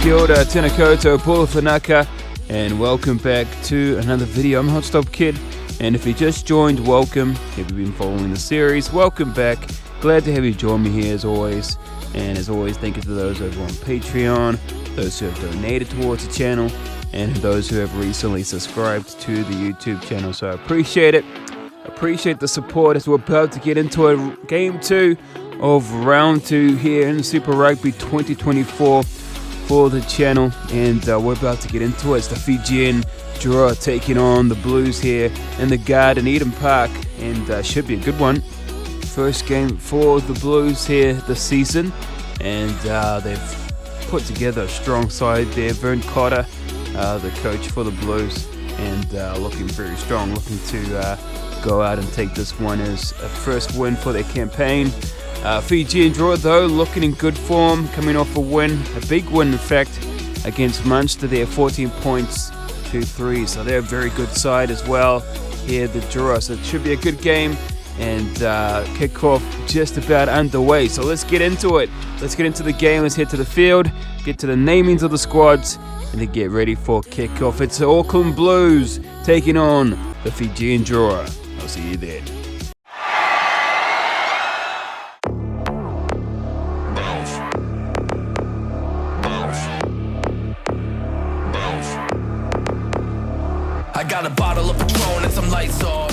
kia ora, tēnā koutou, Paula Whanaka, and welcome back to another video. I'm Hot Stop Kid, and if you just joined, welcome. If you've been following the series, welcome back. Glad to have you join me here as always. And as always, thank you to those over on Patreon, those who have donated towards the channel, and those who have recently subscribed to the YouTube channel. So I appreciate it. Appreciate the support as we're about to get into a game 2 of round 2 here in Super Rugby 2024 for the channel, and we're about to get into it. It's the Fijian Drua taking on the Blues here in the Garden Eden Park, and should be a good one. First game for the Blues here this season, and they've put together a strong side there. Vern Cotter, the coach for the Blues, and looking very strong, looking to go out and take this one as a first win for their campaign. Fijian Drua though looking in good form, coming off a win, a big win in fact, against Munster there, 14 points to 3, so they're a very good side as well here, the Drua, so it should be a good game, and kickoff just about underway, so let's get into it. Let's get into the game, let's head to the field, get to the namings of the squads, and then get ready for kickoff. It's the Auckland Blues taking on the Fijian Drua. I'll see you there. I got a bottle of Patron and some lights off.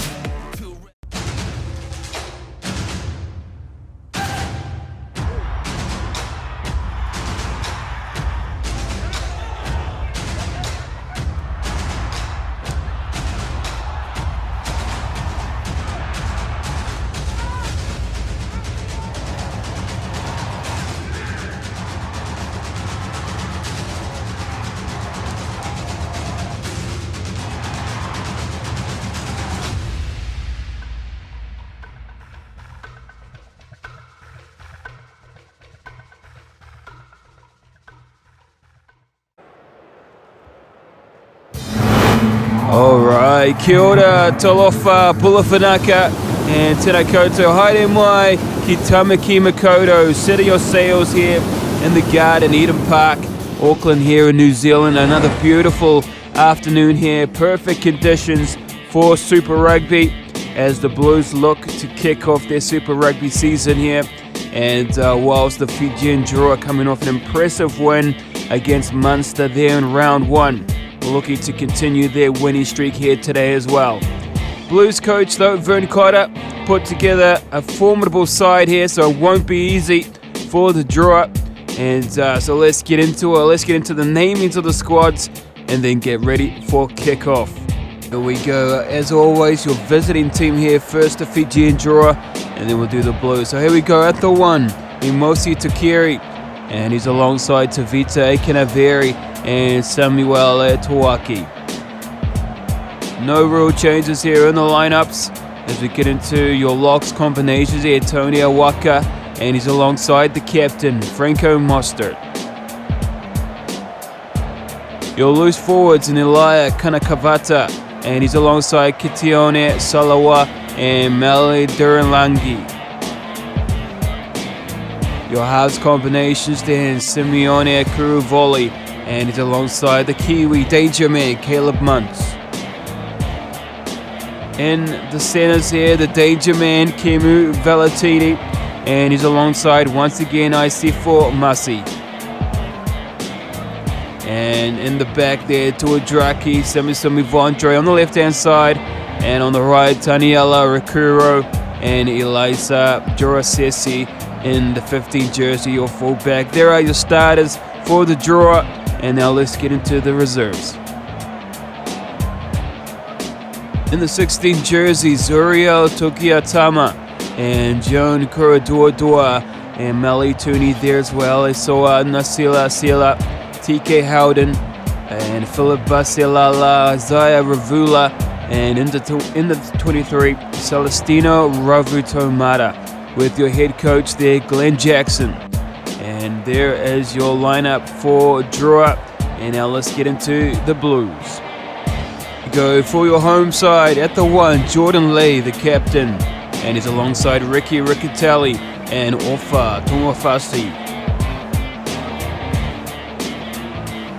Alright, kia ora, talofa, Paula Whanaka, and tēnā koutou, haere mai, ki Tamaki Makoto, setting your sails here in the Garden Eden Park, Auckland here in New Zealand. Another beautiful afternoon here, perfect conditions for Super Rugby as the Blues look to kick off their Super Rugby season here, and whilst the Fijian Drua coming off an impressive win against Munster there in round 1. Looking to continue their winning streak here today as well. Blues coach though, Vern Cotter, put together a formidable side here, so it won't be easy for the Drua. And so let's get into it. Let's get into the namings of the squads and then get ready for kickoff. Here we go. As always, your visiting team here. First the Fijian Drua, and then we'll do the Blues. So here we go at the 1, Imosi Tukiri, and he's alongside Tavita Ekenaveri and Samuel Tuaki. No real changes here in the lineups as we get into your locks combinations here. Tony Awaka, and he's alongside the captain Franco Mostert. Your loose forwards in Elia Kanakavata, and he's alongside Kitione Salawa and Mele Duranlangi. Your halves combinations then Simeone Kuruvoli, and he's alongside the Kiwi Danger Man Caleb Muntz. In the centers here, the Danger Man Kemu Valentini, and he's alongside once again IC4 Masi. And in the back there, Tuadraki Semisumi Vondre on the left hand side, and on the right Taniela Rakuro and Elisa Jurasesi in the 15 jersey, your fullback. There are your starters for the Drua, and now let's get into the reserves. In the 16 jerseys, Uriel Tokiatama and Joan Kuradua and Meli Tooney there as well. I saw Nasila Sila, TK Howden, and Philip Basilala, Isaiah Ravula, and in the 23, Celestino Ravutomata, with your head coach there, Glenn Jackson. And there is your lineup for Drua. And now let's get into the Blues. Go for your home side at the 1, Jordan Lee, the captain, and he's alongside Ricky Riccatelli and Ofa Tongafasi.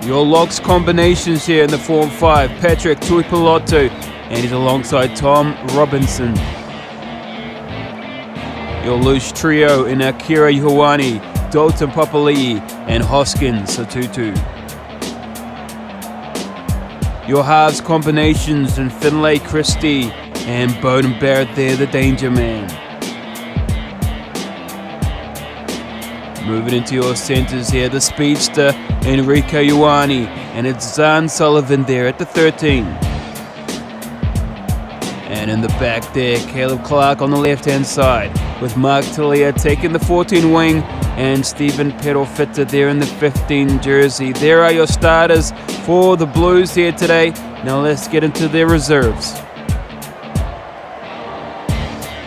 Your locks combinations here in the form 5. Patrick Tuipulotu, and he's alongside Tom Robinson. Your loose trio in Akira Ioane, Dalton Papali'i, and Hoskins Satutu. Your halves combinations in Finlay Christie and Bowden Barrett there, the danger man. Moving into your centres here, the speedster Enrique Ioane, and it's Zan Sullivan there at the 13. And in the back there, Caleb Clark on the left-hand side, with Mark Talia taking the 14 wing, and Stephen Perofita there in the 15 jersey. There are your starters for the Blues here today. Now let's get into their reserves.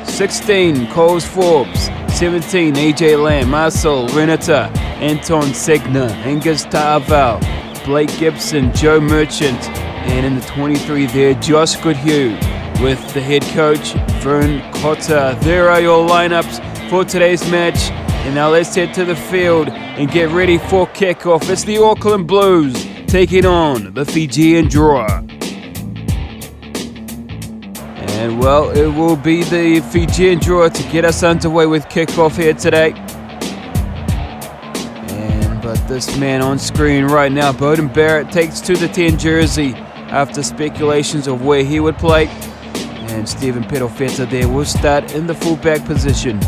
16, Coles Forbes. 17, AJ Lamb, Marcel Renata, Anton Segner, Angus Ta'aval, Blake Gibson, Joe Merchant, and in the 23 there, Josh Goodhue with the head coach, Vern Cotter. There are your lineups for today's match. And now let's head to the field and get ready for kickoff. It's the Auckland Blues taking on the Fijian Drua. And well, it will be the Fijian Drua to get us underway with kickoff here today. But this man on screen right now, Bowden Barrett, takes to the 10 jersey after speculations of where he would play. And Stephen Perofeta there will start in the fullback position.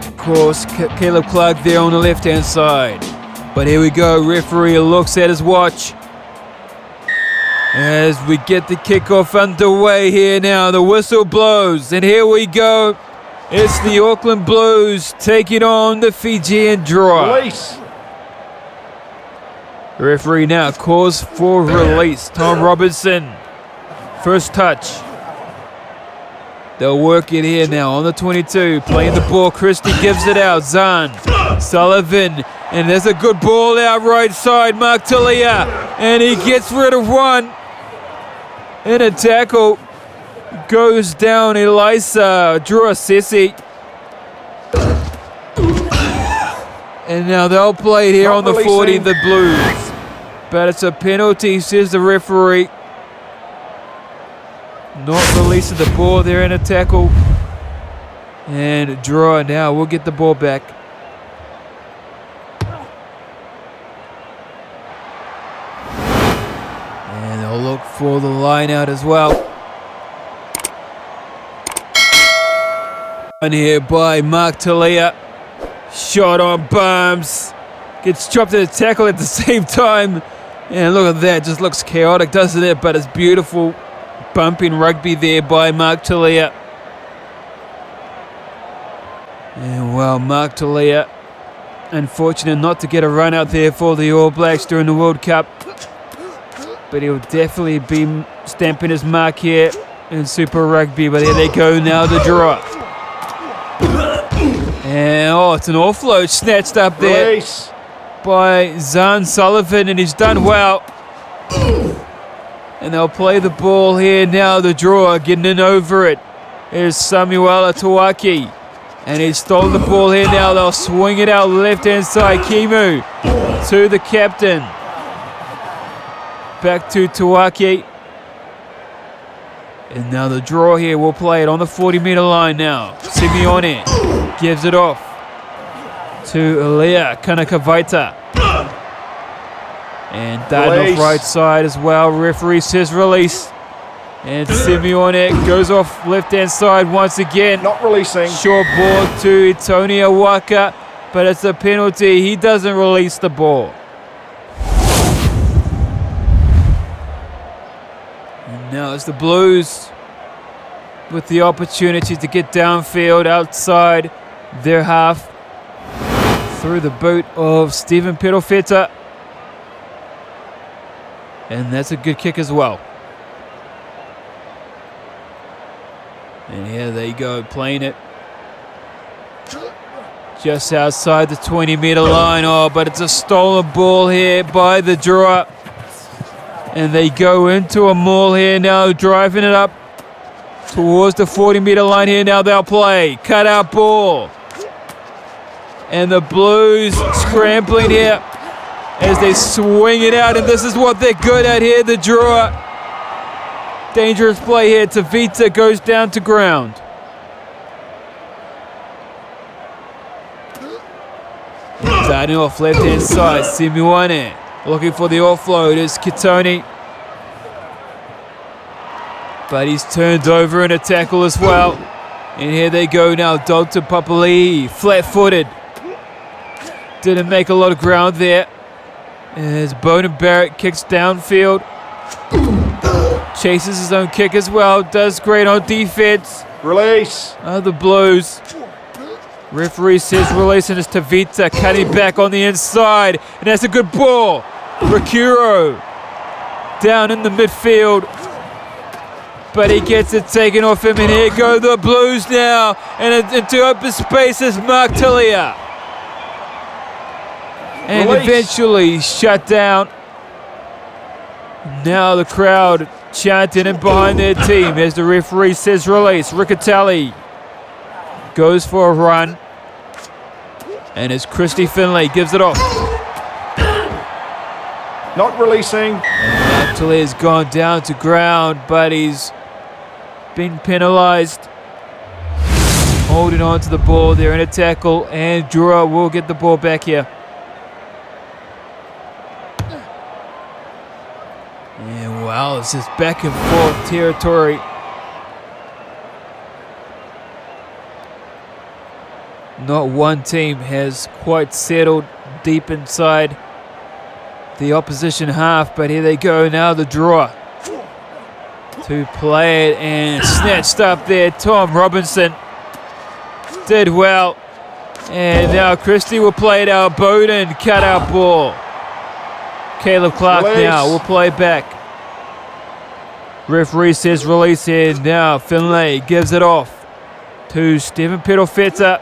Of course, Caleb Clark there on the left-hand side. But here we go, referee looks at his watch as we get the kickoff underway here now. The whistle blows, and here we go. It's the Auckland Blues taking on the Fijian Drua. Release. The referee now calls for release. Tom Robinson, first touch. They'll work it here now on the 22, playing the ball. Christie gives it out. Zan Sullivan, and there's a good ball out right side. Mark Talia, and he gets rid of one. And a tackle goes down. Elisa Drua Sessi. And now they'll play it here on the 40, the Blues. But it's a penalty, says the referee. Not releasing the ball there in a tackle. And Drua now will get the ball back. And they'll look for the line out as well. And here by Mark Talia. Shot on Barnes. Gets chopped in a tackle at the same time. And look at that. Just looks chaotic, doesn't it? But it's beautiful. Bumping rugby there by Mark Talia. And well, Mark Talia, unfortunate not to get a run out there for the All Blacks during the World Cup. But he'll definitely be stamping his mark here in Super Rugby. But here they go now, the Drua. And oh, it's an offload snatched up there. Release. By Zan Sullivan, and he's done well. And they'll play the ball here now, the Drua getting in over it. Here's Samuela Tawaki, and he's stolen the ball here now. They'll swing it out left-hand side. Kimu to the captain. Back to Tawaki. And now the Drua here will play it on the 40-meter line now. Simeone gives it off to Elia Kanakavaita. And that off right side as well. Referee says release. And Simeone goes off left-hand side once again. Not releasing. Short ball to Tony Awaka, but it's a penalty. He doesn't release the ball. And now it's the Blues with the opportunity to get downfield outside their half through the boot of Stephen Perofeta. And that's a good kick as well. And here they go, playing it just outside the 20-meter line. Oh, but it's a stolen ball here by the Drua. And they go into a maul here now, driving it up towards the 40-meter line here. Now they'll play. Cut out ball. And the Blues scrambling here. as they swing it out, and this is what they're good at here, the Drua. Dangerous play here. Tavita goes down to ground. Starting off left-hand side, Simeone looking for the offload is Kitoni. But he's turned over in a tackle as well. And here they go now, Dalton Papali'i, flat-footed. Didn't make a lot of ground there. As Boden Barrett kicks downfield. Chases his own kick as well, does great on defense. Release. The Blues. Referee says release, and it's Tavita cutting back on the inside. And that's a good ball. Rakuro down in the midfield. But he gets it taken off him, and here go the Blues now. And into open space is Mark Tillia. And Release. eventually shut down. Now the crowd chanting in behind their team as the referee says release. Riccatelli goes for a run. And as Christy Finlay gives it off. Not releasing. Tillia has gone down to ground, but he's been penalised. Holding on to the ball there in a tackle, and Drua will get the ball back here. And wow, it's just back and forth territory. Not one team has quite settled deep inside the opposition half, but here they go now, the Drua to play it, and snatched up there. Tom Robinson did well, and now Christie will play it out. Bowden cut out ball. Caleb Clark Release. now will play back. Referee says release here. Now Finlay gives it off to Stephen Pedofeta.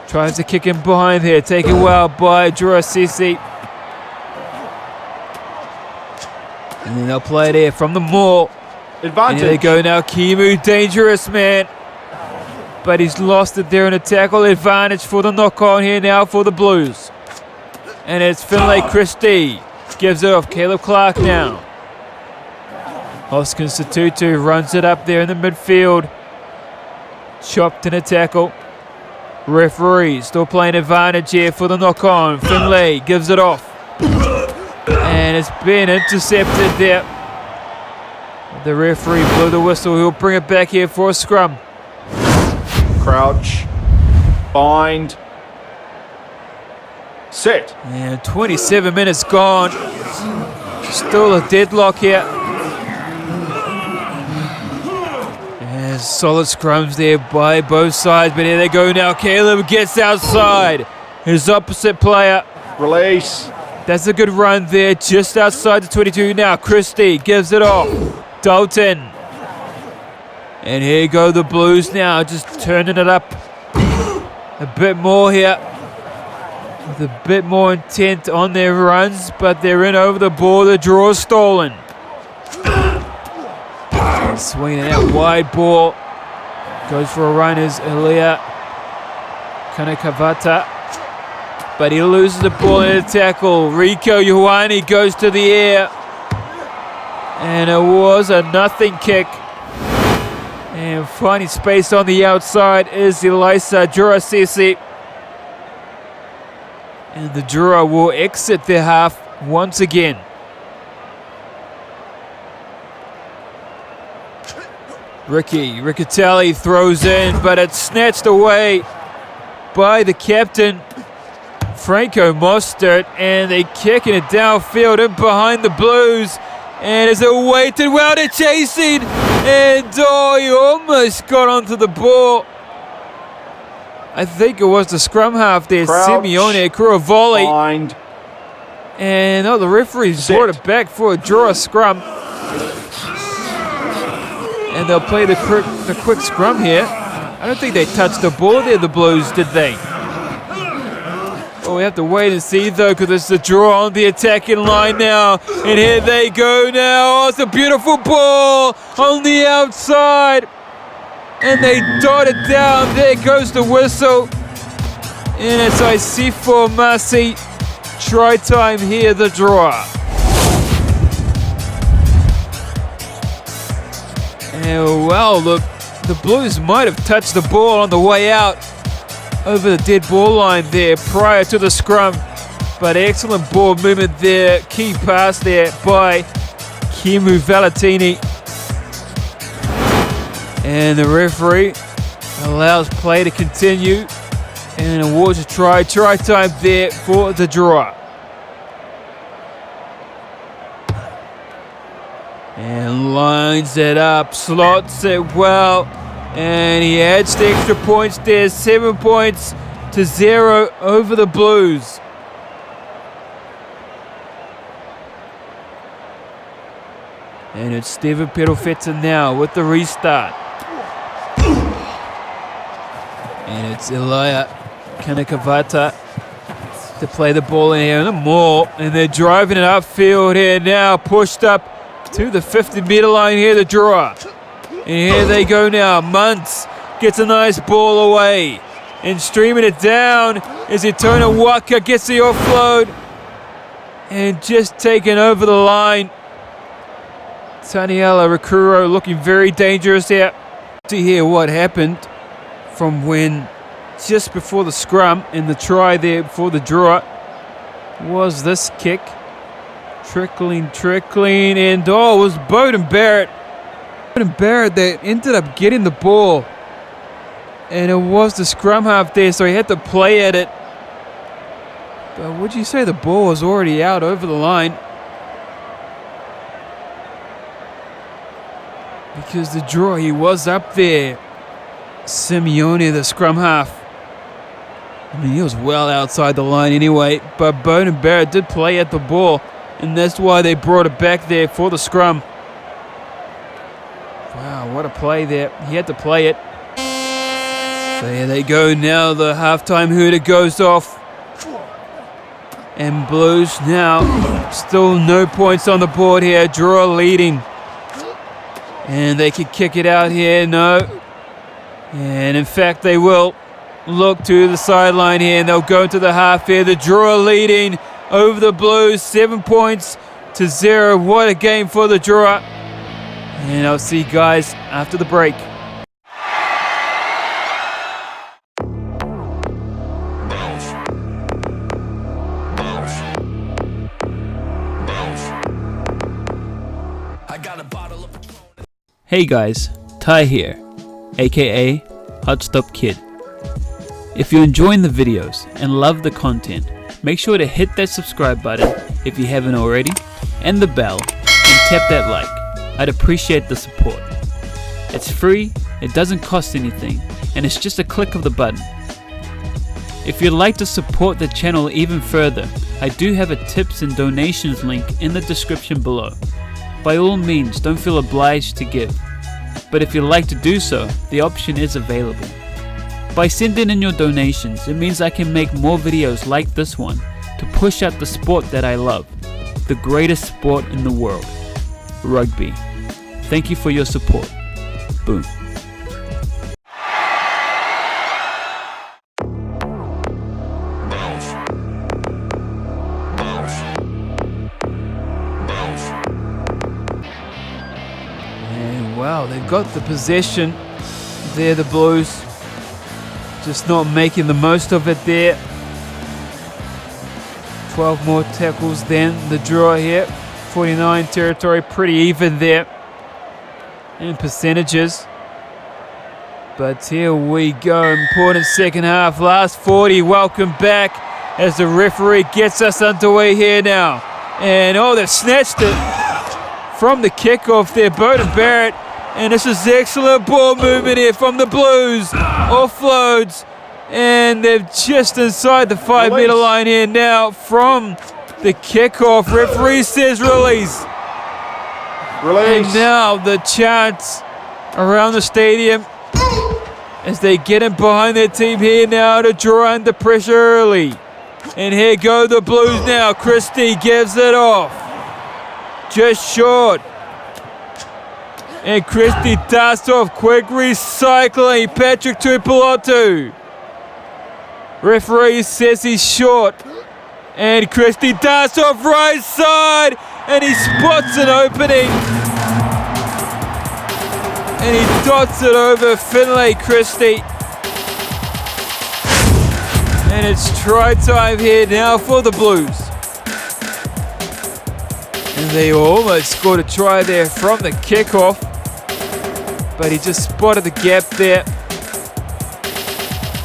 Tries to kick him behind here. Taken well by Drua Sisi. And then they'll play it here from the maul. Advantage. And here they go now. Kimu, dangerous man. But he's lost it there in a tackle. Advantage for the knock-on here now for the Blues. And it's Finlay Christie. Gives it off. Caleb Clark now. Hoskins Satutu runs it up there in the midfield. Chopped in a tackle. Referee still playing advantage here for the knock-on. Finlay gives it off. And it's been intercepted there. The referee blew the whistle. He'll bring it back here for a scrum. Crouch. Bind. Set. And 27 minutes gone. Still a deadlock here. And solid scrums there by both sides. But here they go now. Caleb gets outside. His opposite player. Release. That's a good run there, just outside the 22 now. Christie gives it off. Dalton. And here go the Blues now, just turning it up a bit more here. With a bit more intent on their runs, but they're in over the ball. The draw stolen. And swinging that wide ball. Goes for a run is Elia Kanekavata. But he loses the ball in a tackle. Rico Ioane goes to the air. And it was a nothing kick. And finding space on the outside is Elisa Jurasisi. And the Drua will exit their half once again. Riccatelli throws in, but it's snatched away by the captain, Franco Mostert, and they're kicking it downfield and behind the Blues. And as it waited, well, they're chasing, and he almost got onto the ball. I think it was the scrum half there, Crouch. Simeone Kuravoli. Bind. And the referees Set. brought it back for a draw scrum. And they'll play the quick scrum here. I don't think they touched the ball there, the Blues, did they? Well, we have to wait and see, though, because it's the draw on the attacking line now. And here they go now. Oh, it's a beautiful ball on the outside. And they dot it down. There goes the whistle. And it's Isifo Masi try time here, the Drua. And well, look, the Blues might have touched the ball on the way out over the dead ball line there prior to the scrum. But excellent ball movement there. Key pass there by Kimu Valentini. And the referee allows play to continue and awards a try time there for the Drua. And lines it up, slots it well, and he adds the extra points there. 7 points to 0 over the Blues. And it's Steven Perofeta now with the restart. And it's Elia Kanakavata to play the ball in here and more. And they're driving it upfield here now, pushed up to the 50-meter line here, the Drua. And here they go now. Muntz gets a nice ball away. And streaming it down is Etona Waka, gets the offload. And just taken over the line. Taniela Rakuro looking very dangerous here. To hear what happened from when just before the scrum and the try there for the Drua was this kick. Trickling, and it was Bowden Barrett. Bowden Barrett that ended up getting the ball. And it was the scrum half there, so he had to play at it. But would you say the ball was already out over the line? Because the Drua, he was up there. Simeone, the scrum half. I mean, he was well outside the line anyway. But Bowden Barrett did play at the ball. And that's why they brought it back there for the scrum. Wow, what a play there. He had to play it. So here they go now. The halftime hooter goes off. And Blues now still no points on the board here. Drua leading. And they could kick it out here. No. And in fact, they will look to the sideline here. And they'll go into the half here. The Drua leading over the Blues, 7 points to 0. What a game for the Drua. And I'll see you guys after the break. Hey guys, Ty here, aka Hot Stop Kid. If you're enjoying the videos and love the content, make sure to hit that subscribe button if you haven't already, and the bell, and tap that like. I'd appreciate the support. It's free, it doesn't cost anything, and it's just a click of the button. If you'd like to support the channel even further, I do have a tips and donations link in the description below. By all means, don't feel obliged to give, but if you'd like to do so, the option is available. By sending in your donations, it means I can make more videos like this one to push out the sport that I love, the greatest sport in the world, rugby. Thank you for your support. Boom. And wow, they've got the possession there, the Blues. Just not making the most of it there. 12 more tackles than the Drua here. 49 territory, pretty even there in percentages. But here we go, important second half, last 40. Welcome back as the referee gets us underway here now. And oh, they've snatched it from the kickoff there, Bowden Barrett. And this is excellent ball movement here from the Blues. Offloads. And they're just inside the 5-meter line here now from the kickoff. Referee says release. Release. And now the chants around the stadium as they get in behind their team here now to draw under pressure early. And here go the Blues now. Christie gives it off. Just short. And Christie darts off. Quick recycling. Patrick Tuipulotu. Referee says he's short. And Christie darts off right side, and he spots an opening. And he dots it over Finlay Christie. And it's try time here now for the Blues. And they almost scored a try there from the kickoff. But he just spotted the gap there.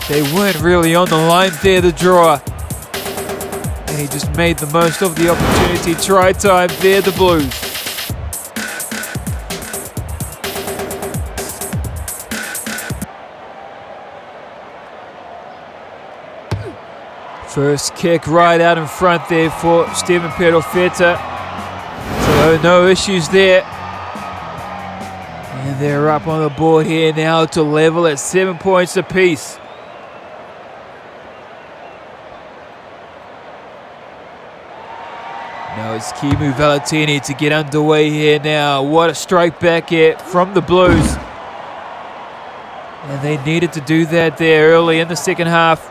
They weren't really on the line there, the Drua. And he just made the most of the opportunity. Try time there, the Blues. First kick right out in front there for Stephen Perofeta. So no issues there. And they're up on the board here now to level at 7 points apiece. Now it's Kimu Valentini to get underway here now. What a strike back here from the Blues. And they needed to do that there early in the second half.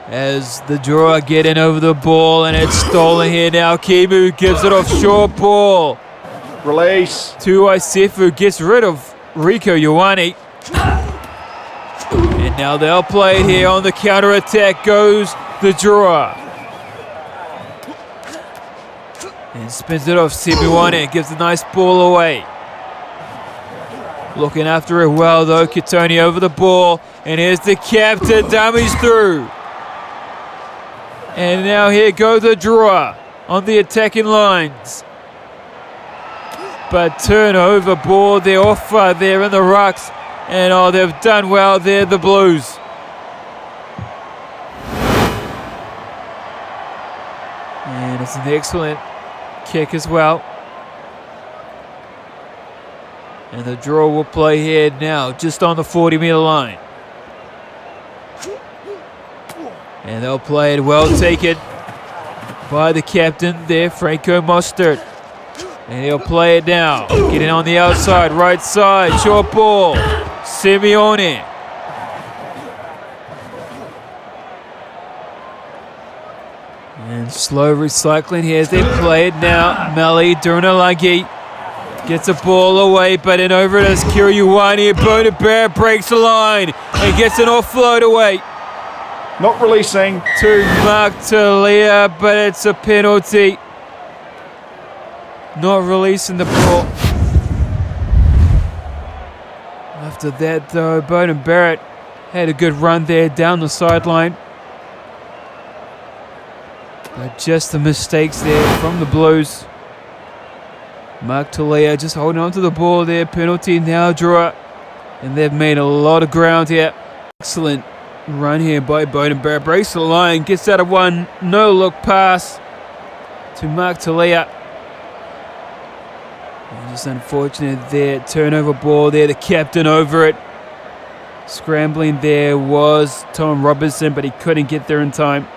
As the Drua get in over the ball, and it's stolen here now. Kimu gives it off short ball. Release. To Isefu, gets rid of Rico Ioane. And now they'll play it here on the counter-attack goes the Drua. And spins it off Simuane, gives a nice ball away. Looking after it well though, Kitoni over the ball. And here's the captain, dummies through. And now here go the Drua on the attacking lines. But turnover ball, they're off there in the rucks. And oh, they've done well there, the Blues. And it's an excellent kick as well. And the Drua will play here now, just on the 40-meter line. And they'll play it well taken by the captain there, Franco Mostert. And he'll play it now. Getting on the outside, right side, short ball. Simeone. And slow recycling here as they play it now. Meli Durnalagi gets a ball away, but in over it is Kiryuwani. Bonabera breaks the line and gets an offload away. Not releasing. To Mark Talia, but it's a penalty. Not releasing the ball. After that though, Bowden Barrett had a good run there down the sideline. But just the mistakes there from the Blues. Mark Talia just holding on to the ball there. Penalty now, Drua. And they've made a lot of ground here. Excellent run here by Bowden Barrett. Breaks the line, gets out of one. No look pass to Mark Talia. And just unfortunate there. Turnover ball there. The captain over it. Scrambling there was Tom Robinson, but he couldn't get there in time.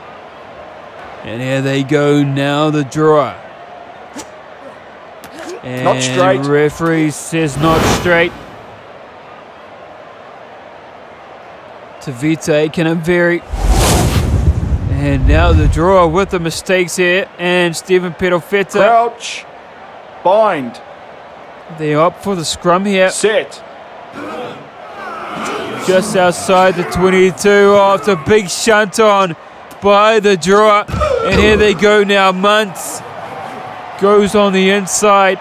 And here they go now, the Drua. And not straight. Referee says not straight. To Vitae Canaveri. And now the Drua with the mistakes here. And Stephen Perofeta. Crouch. Bind. They opt for the scrum here. Set. Just outside the 22 after big shunt on by the Drua. And here they go now. Muntz goes on the inside.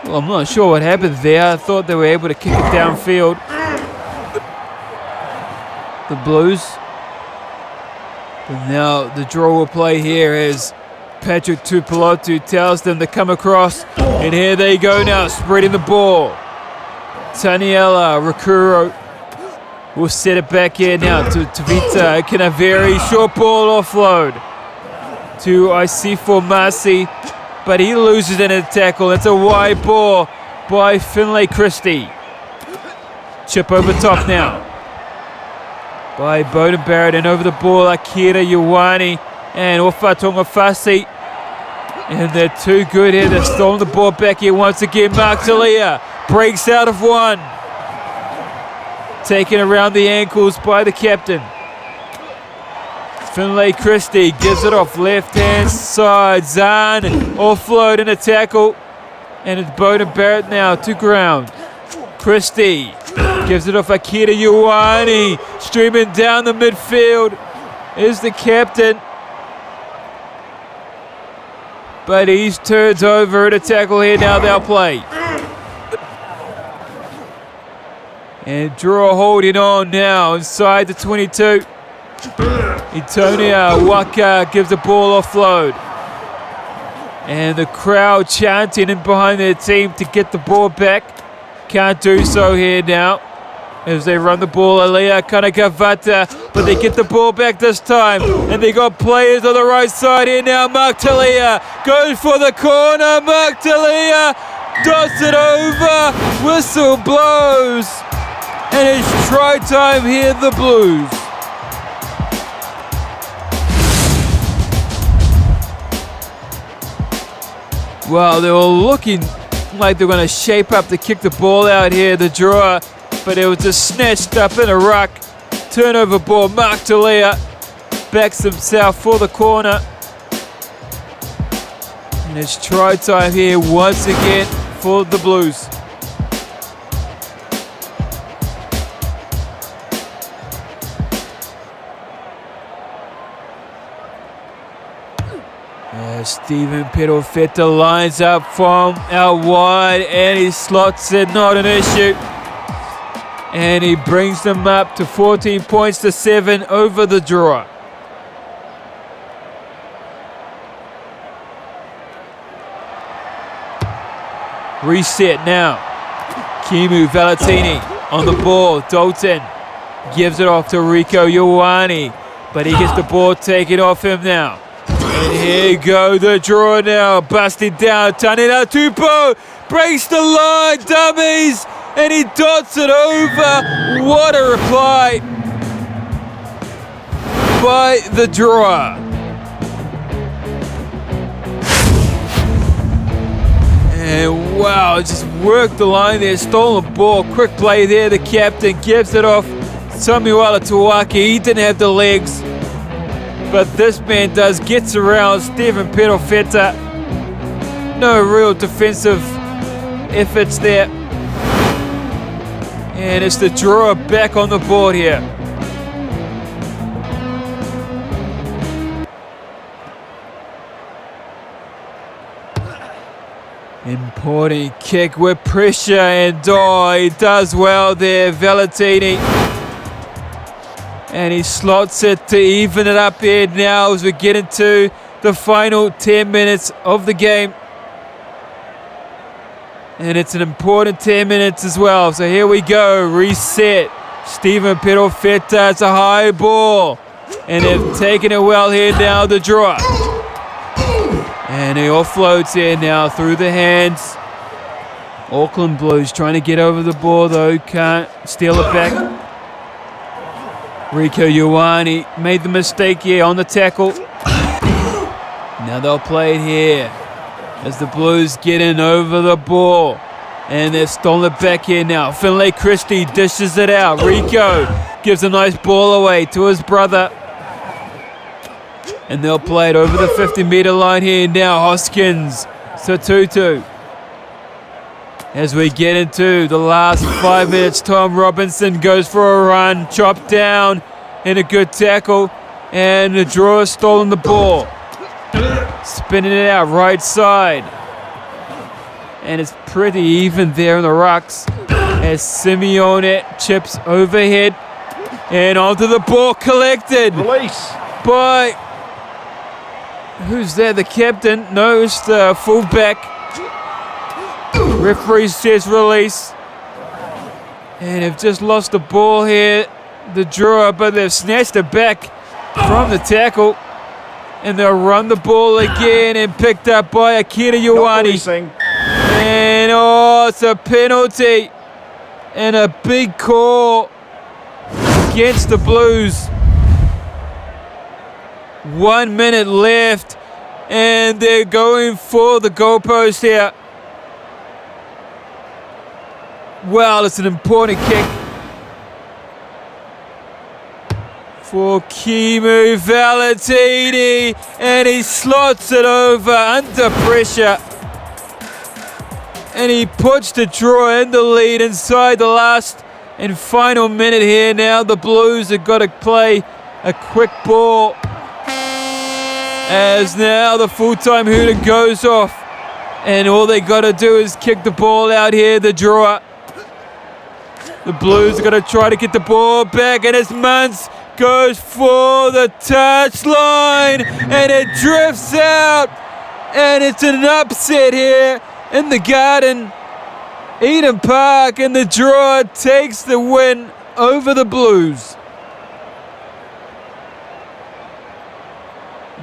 Well, I'm not sure what happened there. I thought they were able to kick it downfield. The Blues. But now the Drua will play here as Patrick Tupulotu tells them to come across. And here they go now, spreading the ball. Taniela Rakuro will set it back here now to Tavita Canaveri. Short ball offload to Isifo Masi. But he loses in a tackle. It's a wide ball by Finlay Christie. Chip over top now by Bowden Barrett, and over the ball Akira Ioane and Ofatonga Fasi. And they're too good here. They've stolen the ball back here once again. Mark Talia breaks out of one. Taken around the ankles by the captain. Finlay Christie gives it off left-hand side. Zahn offload and a tackle. And it's Bowden Barrett now to ground. Christie gives it off Akira Ioane. Streaming down the midfield is the captain. But he's turned over at a tackle here. Now they'll play. And Drua holding on now inside the 22. Itonia Waka gives the ball offload. And the crowd chanting in behind their team to get the ball back. Can't do so here now as they run the ball. Alea Kanakavata, but they get the ball back this time. And they got players on the right side here now. Mark Talia goes for the corner. Mark Talia dots it over. Whistle blows. And it's try time here, the Blues. Well, they were looking like they were going to shape up to kick the ball out here, the Drua, but it was just snatched up in a ruck. Turnover ball, Mark Talia backs himself for the corner. And it's try time here once again for the Blues. Stephen Pedofetta lines up from out wide and he slots it, not an issue. And he brings them up to 14 points to 7 over the Drua. Reset now. Kimu Valentini on the ball. Dalton gives it off to Rico Ioane, but he gets the ball taken off him now. And here go the Drua now, busting down. Tanina Tupou breaks the line, dummies, and he dots it over. What a reply by the Drua. And wow, just worked the line there, stolen ball, quick play there. The captain gives it off. Samuela Tuwaki, he didn't have the legs. But this man does, gets around Stephen Pedofetta. No real defensive efforts there. And it's the Drua back on the board here. Important kick with pressure, and he does well there, Valentini. And he slots it to even it up here now as we get into the final 10 minutes of the game. And it's an important 10 minutes as well. So here we go, reset. Stephen Pedofetta, it's a high ball. And they've taken it well here now, the Drua. And he offloads here now through the hands. Auckland Blues trying to get over the ball though, can't steal it back. Rico Ioane made the mistake here on the tackle. Now they'll play it here as the Blues get in over the ball. And they've stolen it back here now. Finlay Christie dishes it out. Rico gives a nice ball away to his brother. And they'll play it over the 50-meter line here now. Hoskins, Satutu. As we get into the last 5 minutes, Tom Robinson goes for a run, chopped down, and a good tackle. And the Drua stolen the ball. Spinning it out right side. And it's pretty even there in the rucks. As Simeone chips overhead. And onto the ball, collected. Release. By, who's there? The captain? No, it's the fullback. Referee says release. And they've just lost the ball here, the Drua, but they've snatched it back from the tackle. And they'll run the ball again and picked up by Akira Ioane. And it's a penalty. And a big call against the Blues. 1 minute left. And they're going for the goalpost here. Well, it's an important kick. for Kimu Valentini, and he slots it over under pressure. And he puts the Drua in the lead inside the last and final minute here. Now the Blues have got to play a quick ball, as now the full-time hooter goes off, and all they got to do is kick the ball out here, the Drua. The Blues are going to try to get the ball back, and as Muntz goes for the touchline, and it drifts out, and it's an upset here in the Garden, Eden Park, and the Drua takes the win over the Blues.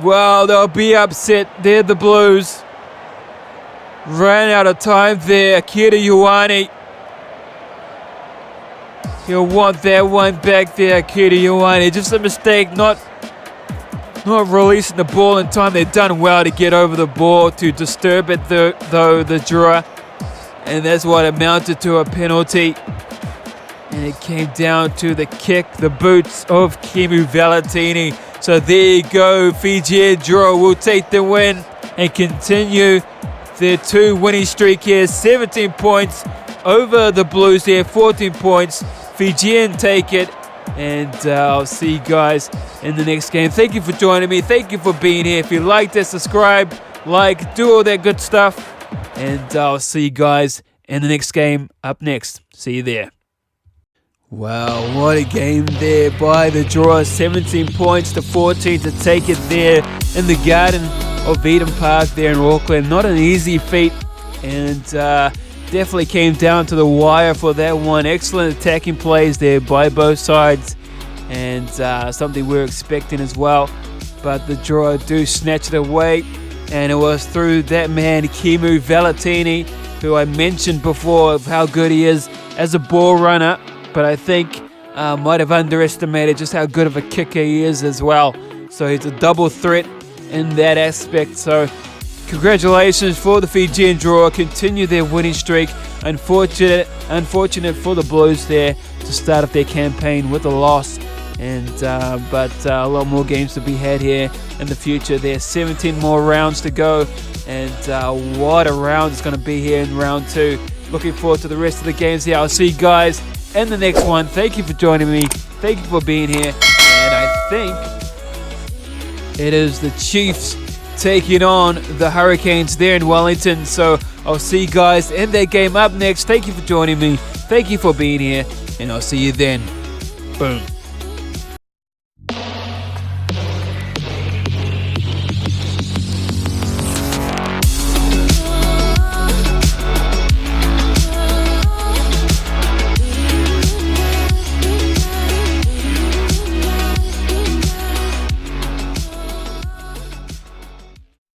Wow, they'll be upset. They're the Blues. Ran out of time there. Akira Ioane. He'll want that one back there, Akira Ioane. Just a mistake, not releasing the ball in time. They've done well to get over the ball, to disturb it though, the Drua. And that's what amounted to a penalty. And it came down to the kick, the boots of Kimu Valentini. So there you go, Fijian Drua will take the win and continue their 2 winning streak here. 17 points over the Blues here, 14 points. Fijian take it, and I'll see you guys in the next game. Thank you for joining me. Thank you for being here. If you liked it, subscribe, like, do all that good stuff. And I'll see you guys in the next game up next. See you there. Wow, what a game there by the Drua. 17 points to 14 to take it there in the Garden of Eden Park there in Auckland. Not an easy feat, and definitely came down to the wire for that one. Excellent attacking plays there by both sides, and something we're expecting as well. But the Drua do snatch it away, and it was through that man, Kimu Valentini, who I mentioned before of how good he is as a ball runner. But I think might have underestimated just how good of a kicker he is as well. So he's a double threat in that aspect. So congratulations for the Fijian Drua. Continue their winning streak. Unfortunate for the Blues there to start off their campaign with a loss. But a lot more games to be had here in the future. There's 17 more rounds to go. And what a round it's going to be here in round 2. Looking forward to the rest of the games here. I'll see you guys in the next one. Thank you for joining me. Thank you for being here. And I think it is the Chiefs taking on the Hurricanes there in Wellington. So I'll see you guys in that game up next. Thank you for joining me. Thank you for being here. And I'll see you then. Boom.